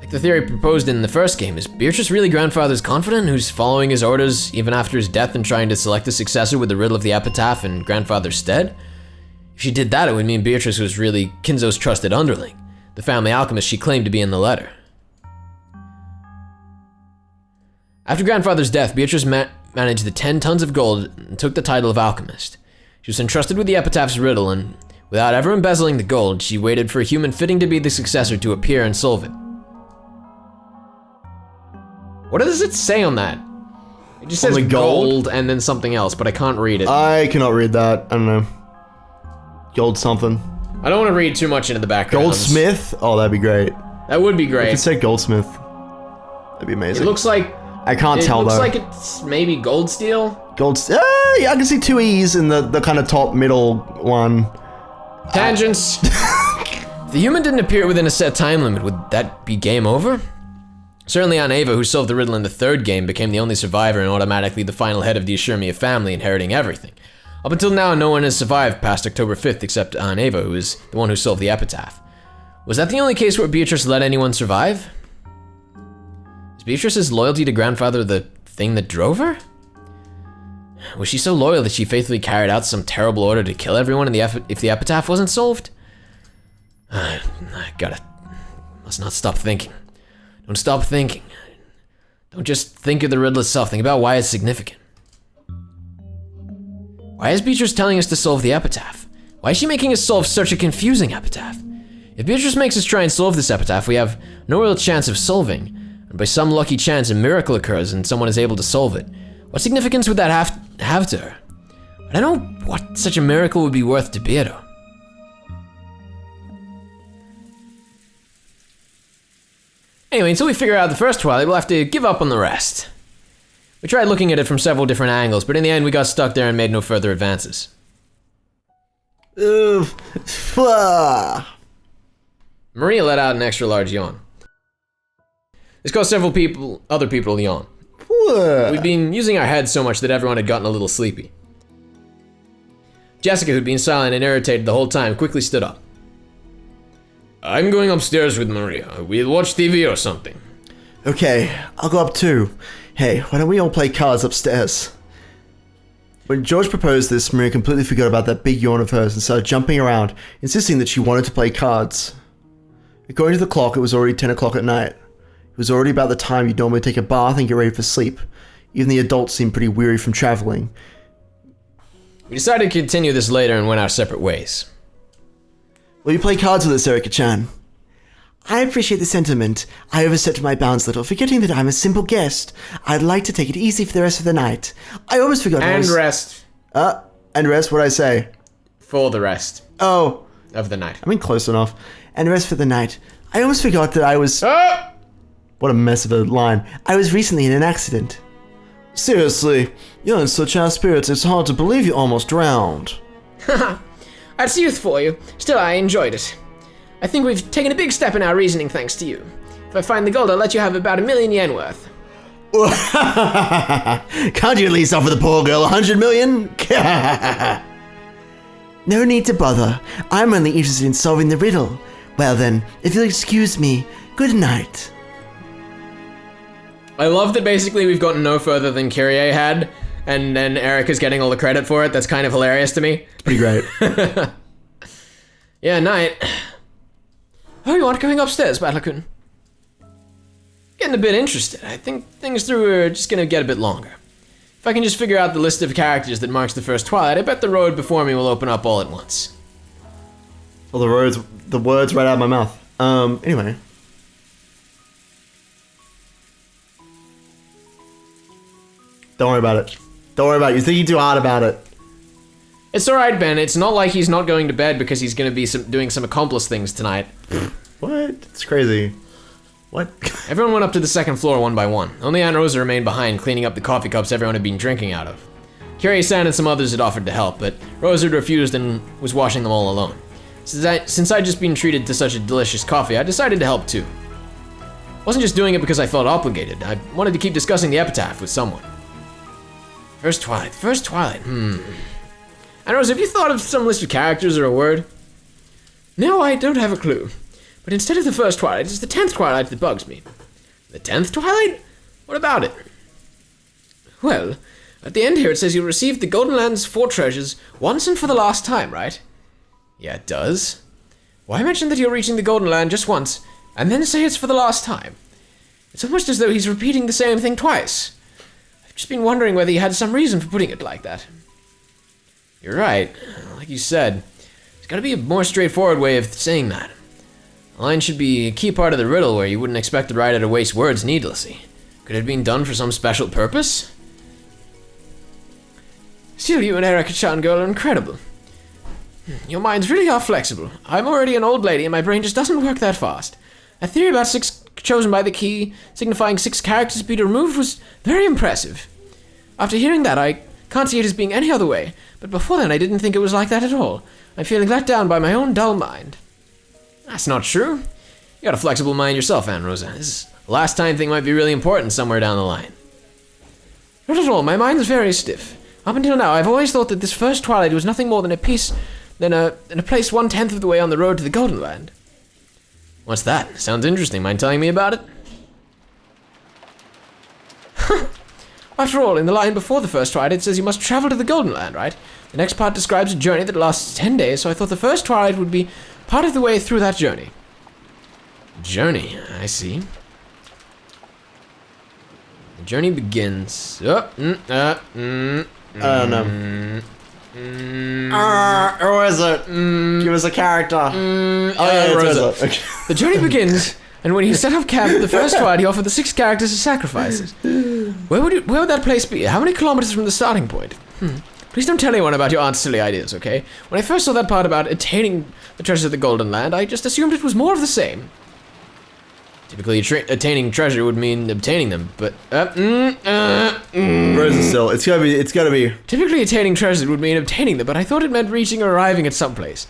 Like the theory proposed in the first game, is Beatrice really grandfather's confidant who's following his orders even after his death and trying to select a successor with the riddle of the epitaph in grandfather's stead? If she did that, it would mean Beatrice was really Kinzo's trusted underling, the family alchemist she claimed to be in the letter. After grandfather's death, Beatrice managed the 10 tons of gold and took the title of alchemist. She was entrusted with the epitaph's riddle, and without ever embezzling the gold, she waited for a human fitting to be the successor to appear and solve it. What does it say on that? It just says the gold? gold and then something else, but I can't read it. I cannot read that. I don't know. Gold something. I don't want to read too much into the background. Goldsmith? Oh, that'd be great. That would be If great. it said goldsmith, that'd be amazing. It looks like I can't tell It looks though. like it's maybe gold steel. Yeah, I can see two E's in the kind of top middle one. Tangents. If the human didn't appear within a set time limit, would that be game over? Certainly Aunt Ava, who solved the riddle in the third game, became the only survivor and automatically the final head of the Ashurmia family, inheriting everything. Up until now, no one has survived past October 5th except Aunt Ava, who is the one who solved the epitaph. Was that the only case where Beatrice let anyone survive? Is Beatrice's loyalty to grandfather the thing that drove her? Was she so loyal that she faithfully carried out some terrible order to kill everyone if the epitaph wasn't solved? I must not stop thinking. Don't stop thinking. Don't just think of the riddle itself, think about why it's significant. Why is Beatrice telling us to solve the epitaph? Why is she making us solve such a confusing epitaph? If Beatrice makes us try and solve this epitaph, we have no real chance of solving, and by some lucky chance a miracle occurs and someone is able to solve it. What significance would that have to her? I don't know what such a miracle would be worth to Beato. Anyway, until we figure out the first Twilight, we'll have to give up on the rest. We tried looking at it from several different angles, but in the end we got stuck there and made no further advances. Maria let out an extra large yawn. This caused other people to yawn. We'd been using our heads so much that everyone had gotten a little sleepy. Jessica, who'd been silent and irritated the whole time, quickly stood up. I'm going upstairs with Maria. We'll watch TV or something. Okay, I'll go up too. Hey, why don't we all play cards upstairs? When George proposed this, Maria completely forgot about that big yawn of hers and started jumping around, insisting that she wanted to play cards. According to the clock, it was already 10 o'clock at night. It was already about the time you'd normally take a bath and get ready for sleep. Even the adults seemed pretty weary from traveling. We decided to continue this later and went our separate ways. Will you play cards with us, Erika-chan? I appreciate the sentiment. I overstepped my bounds a little, forgetting that I'm a simple guest. I'd like to take it easy for the rest of the night. I almost forgot And rest. And rest, what'd I say? For the rest. Oh. Of the night. I mean, close enough. And rest for the night. I almost forgot that I was... Ah! What a mess of a line. I was recently in an accident. Seriously, you're in such high spirits, it's hard to believe you almost drowned. Haha, that's youth for you. Still, I enjoyed it. I think we've taken a big step in our reasoning thanks to you. If I find the gold, I'll let you have about 1,000,000 yen worth. Can't you at least offer the poor girl 100 million? No need to bother. I'm only interested in solving the riddle. Well then, if you'll excuse me, good night. I love that basically we've gotten no further than Kyrie had, and then Erica's getting all the credit for it. That's kind of hilarious to me. It's pretty great. Yeah, night. Oh, you aren't going upstairs, Battler-kun? Getting a bit interested. I think things through are just gonna get a bit longer. If I can just figure out the list of characters that marks the first Twilight, I bet the road before me will open up all at once. All the words right out of my mouth. Anyway. Don't worry about it. Don't worry about it. You're thinking too hard about it. It's alright, Ben. It's not like he's not going to bed because he's going to be doing some accomplice things tonight. What? It's crazy. What? Everyone went up to the second floor one by one. Only Aunt Rosa remained behind, cleaning up the coffee cups everyone had been drinking out of. Carrie-san and some others had offered to help, but Rosa had refused and was washing them all alone. Since I'd just been treated to such a delicious coffee, I decided to help too. I wasn't just doing it because I felt obligated. I wanted to keep discussing the Epitaph with someone. First Twilight. Aunt Rosa, have you thought of some list of characters or a word? No, I don't have a clue. But instead of the first Twilight, it's the 10th Twilight that bugs me. The 10th Twilight? What about it? Well, at the end here it says you received the Golden Land's 4 treasures once and for the last time, right? Yeah, it does. Why mention that you're reaching the Golden Land just once, and then say it's for the last time? It's almost as though he's repeating the same thing twice. I've just been wondering whether he had some reason for putting it like that. You're right. Like you said, there's gotta be a more straightforward way of saying that. A line should be a key part of the riddle where you wouldn't expect the writer to waste words needlessly. Could it have been done for some special purpose? Still, you and Erika-chan girl are incredible. Your minds really are flexible. I'm already an old lady and my brain just doesn't work that fast. A theory about 6 chosen by the key, signifying 6 characters to be removed, was very impressive. After hearing that, I can't see it as being any other way, but before then I didn't think it was like that at all. I'm feeling let down by my own dull mind. That's not true. You got a flexible mind yourself, Aunt Rosa. This last time thing might be really important somewhere down the line. Not at all. My mind is very stiff. Up until now, I've always thought that this first Twilight was nothing more than a place 1/10 of the way on the road to the Golden Land. What's that? Sounds interesting. Mind telling me about it? After all, in the line before the first Twilight, it says you must travel to the Golden Land, right? The next part describes a journey that lasts 10 days, so I thought the first Twilight would be part of the way through that journey. Journey, I see. The journey begins. I don't know. Who is it? Give us a character. yeah, Rosa. Okay. The journey begins, and when he set up camp at the first Twilight, he offered the 6 characters as sacrifices. Where would that place be? How many kilometers from the starting point? Please don't tell anyone about your aunt's silly ideas, okay? When I first saw that part about attaining the treasures of the Golden Land, I just assumed it was more of the same. Typically, attaining treasure would mean obtaining them, but Rosa still. It's gotta be. Typically, attaining treasure would mean obtaining them, but I thought it meant reaching or arriving at someplace.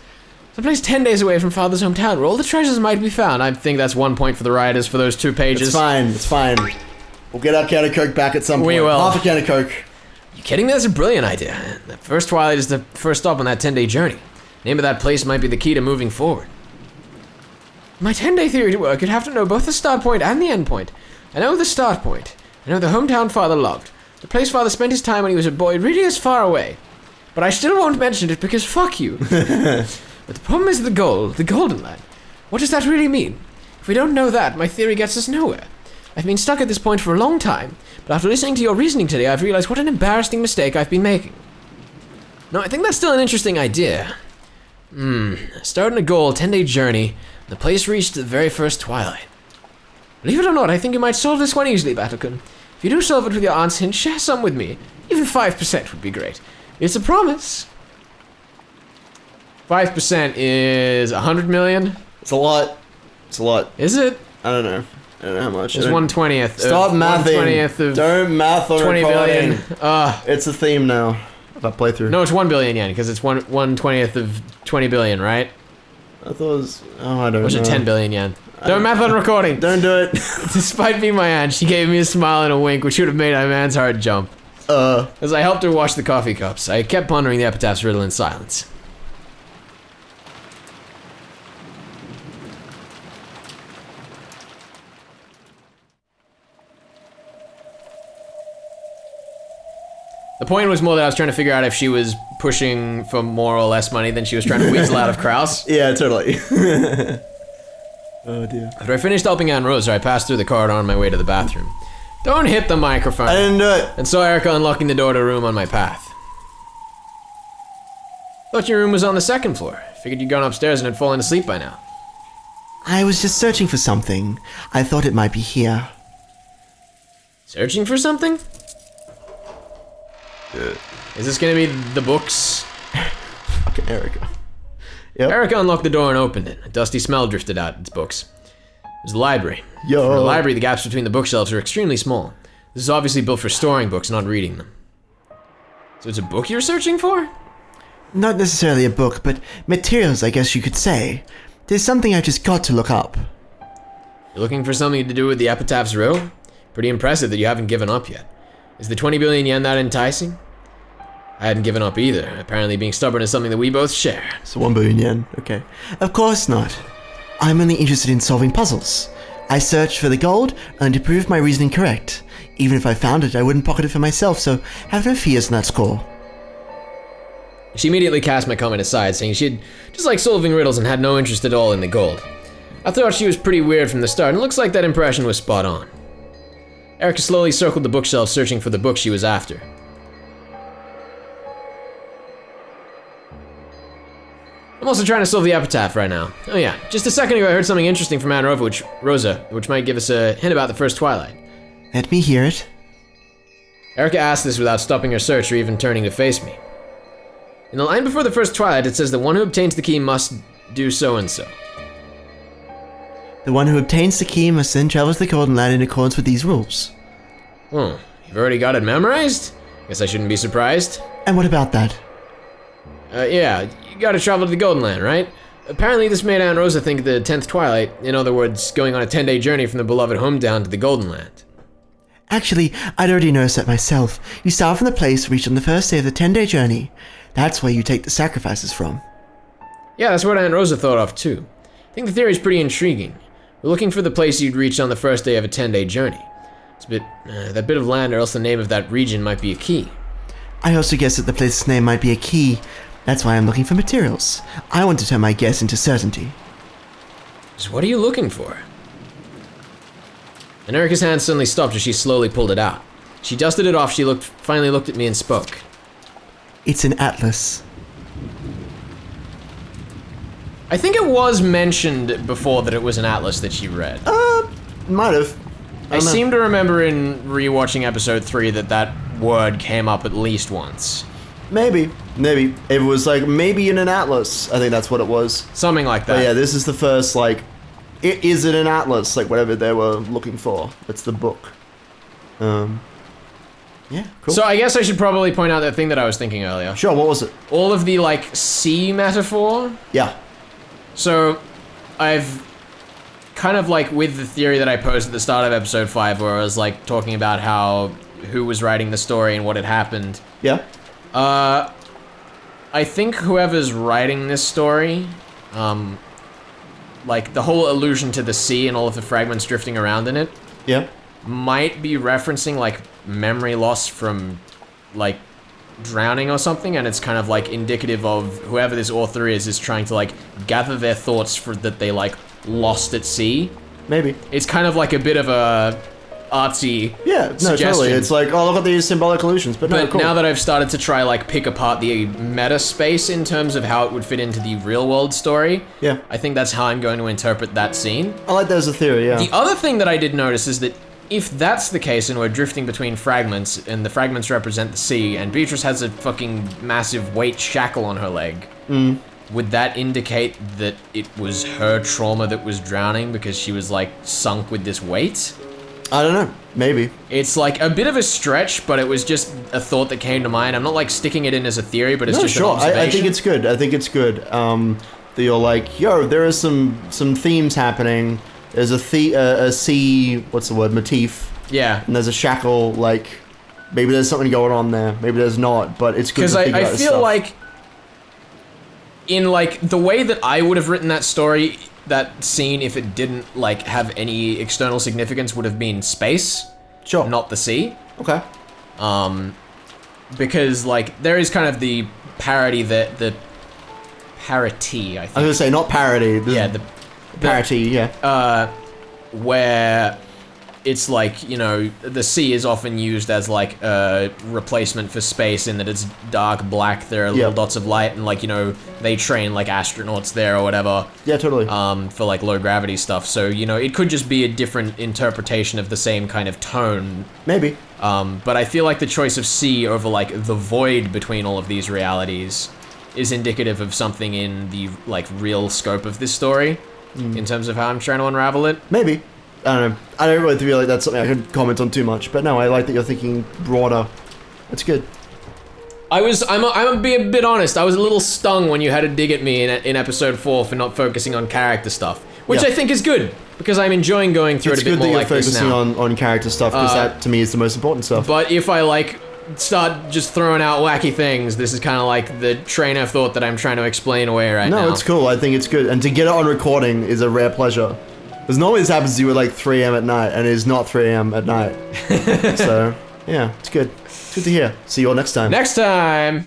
Someplace 10 days away from Father's hometown, where all the treasures might be found. I think that's 1 point for the writers for those 2 pages. It's fine. We'll get our can of Coke back at some point. We will. Half a can of Coke. You kidding me? That's a brilliant idea. The first Twilight is the first stop on that 10-day journey. Name of that place might be the key to moving forward. My 10-day theory to work, you'd have to know both the start point and the end point. I know the start point. I know the hometown Father loved. The place Father spent his time when he was a boy really is far away. But I still won't mention it because fuck you. But the problem is the goal, the Golden Land. What does that really mean? If we don't know that, my theory gets us nowhere. I've been stuck at this point for a long time, but after listening to your reasoning today, I've realized what an embarrassing mistake I've been making. No, I think that's still an interesting idea. Starting a goal, 10-day journey, the place reached the very first Twilight. Believe it or not, I think you might solve this one easily, Battlecon. If you do solve it with your aunt's hint, share some with me. Even 5% would be great. It's a promise. 5% is 100 million? It's a lot. Is it? I don't know how much. It's 1/20th. Stop mathing. 1/20th of Don't math on 20 recording. billion. It's a theme now. Of that playthrough. No, it's 1 billion yen because it's 1/20th of 20 billion, right? I thought it was. Oh, I don't know. Or was it 10 billion yen? Don't math on recording. Don't do it. Despite being my aunt, she gave me a smile and a wink, which would have made my man's heart jump. As I helped her wash the coffee cups, I kept pondering the Epitaph's riddle in silence. The point was more that I was trying to figure out if she was pushing for more or less money than she was trying to weasel out of Kraus. Yeah, totally. Oh dear. After I finished helping Aunt Rosa, I passed through the corridor on my way to the bathroom. Don't hit the microphone. I didn't do it. And saw Erica unlocking the door to a room on my path. Thought your room was on the second floor. Figured you'd gone upstairs and had fallen asleep by now. I was just searching for something. I thought it might be here. Searching for something? Is this gonna be the books? Fucking Erica. Yep. Erica unlocked the door and opened it. A dusty smell drifted out its books. It was the library. Yo. For a library, the gaps between the bookshelves are extremely small. This is obviously built for storing books, not reading them. So it's a book you're searching for? Not necessarily a book, but materials, I guess you could say. There's something I just got to look up. You're looking for something to do with the Epitaph's riddle? Pretty impressive that you haven't given up yet. Is the 20 billion yen that enticing? I hadn't given up either. Apparently being stubborn is something that we both share. So 1 billion yen, okay. Of course not. I'm only interested in solving puzzles. I searched for the gold and to prove my reasoning correct. Even if I found it, I wouldn't pocket it for myself, so have no fears on that score. She immediately cast my comment aside, saying she'd just like solving riddles and had no interest at all in the gold. I thought she was pretty weird from the start, and it looks like that impression was spot on. Erica slowly circled the bookshelf, searching for the book she was after. I'm also trying to solve the Epitaph right now. Oh yeah, just a second ago I heard something interesting from Aunt Rosa, which might give us a hint about the first Twilight. Let me hear it. Erica asked this without stopping her search or even turning to face me. In the line before the first Twilight, it says the one who obtains the key must do so and so. The one who obtains the key must then travel to the Golden Land in accordance with these rules. Oh, you've already got it memorized? Guess I shouldn't be surprised. And what about that? Yeah, you gotta travel to the Golden Land, right? Apparently this made Aunt Rosa think the 10th Twilight, in other words, going on a 10-day journey from the beloved hometown to the Golden Land. Actually, I'd already noticed that myself. You start from the place reached on the first day of the 10-day journey. That's where you take the sacrifices from. Yeah, that's what Aunt Rosa thought of too. I think the theory is pretty intriguing. We're looking for the place you'd reach on the first day of a 10-day journey. It's a bit, that bit of land or else the name of that region might be a key. I also guess that the place's name might be a key. That's why I'm looking for materials. I want to turn my guess into certainty. So what are you looking for? And Erica's hand suddenly stopped as she slowly pulled it out. She dusted it off, finally looked at me and spoke. It's an atlas. I think it was mentioned before that it was an atlas that she read. Might have. I seem to remember in rewatching episode 3 that word came up at least once. Maybe. It was like, maybe in an atlas. I think that's what it was. Something like that. But yeah, this is the first, like, is it an atlas? Like, whatever they were looking for. It's the book. Yeah, cool. So I guess I should probably point out that thing that I was thinking earlier. Sure, what was it? All of the, like, sea metaphor. Yeah. So, I've kind of like with the theory that I posed at the start of episode 5 where I was like talking about who was writing the story and what had happened. Yeah. I think whoever's writing this story, like the whole allusion to the sea and all of the fragments drifting around in it, Yeah. might be referencing like memory loss from like drowning or something, and it's kind of like indicative of whoever this author is trying to like gather their thoughts for that they like lost at sea. Maybe. It's kind of like a bit of a artsy Totally. It's like, oh, look at these symbolic illusions. But cool. Now that I've started to try like pick apart the meta space in terms of how it would fit into the real world story, Yeah. I think that's how I'm going to interpret that scene. I like that as a theory, yeah. The other thing that I did notice is that if that's the case and we're drifting between fragments and the fragments represent the sea and Beatrice has a fucking massive weight shackle on her leg, would that indicate that it was her trauma that was drowning because she was like sunk with this weight? I don't know. Maybe. It's like a bit of a stretch, but it was just a thought that came to mind. I'm not like sticking it in as a theory, but it's just an observation. I think it's good. That you're like, yo, there are some themes happening. There's a sea, what's the word, motif. Yeah. And there's a shackle, like, maybe there's something going on there. Maybe there's not, but it's good to figure out Because I this feel stuff. like in like the way that I would have written that story, that scene, if it didn't like have any external significance, would have been space, Sure. not the sea. Okay. Because like there is kind of the parody the parity, I think. I was gonna say, not parody. Yeah, the parody, yeah. where it's like, you know, the sea is often used as like a replacement for space in that it's dark black, there are little dots of light, and like, you know, they train like astronauts there or whatever. Yeah, totally. For like low gravity stuff. So, you know, it could just be a different interpretation of the same kind of tone. Maybe. But I feel like the choice of sea over like the void between all of these realities is indicative of something in the like real scope of this story in terms of how I'm trying to unravel it. Maybe. I don't know. I don't really feel like that's something I could comment on too much, but no, I like that you're thinking broader. That's good. I'm gonna be a bit honest, I was a little stung when you had to dig at me in episode 4 for not focusing on character stuff, which I think is good, because I'm enjoying going through it a bit more like this now. It's good that you're focusing on character stuff, because that, to me, is the most important stuff. But if I, like, start just throwing out wacky things, this is kind of like the train of thought that I'm trying to explain away right now. No, it's cool. I think it's good. And to get it on recording is a rare pleasure. Because normally this happens to you at like 3 a.m. at night, and it is not 3 a.m. at night. So, yeah, it's good. It's good to hear. See you all next time. Next time!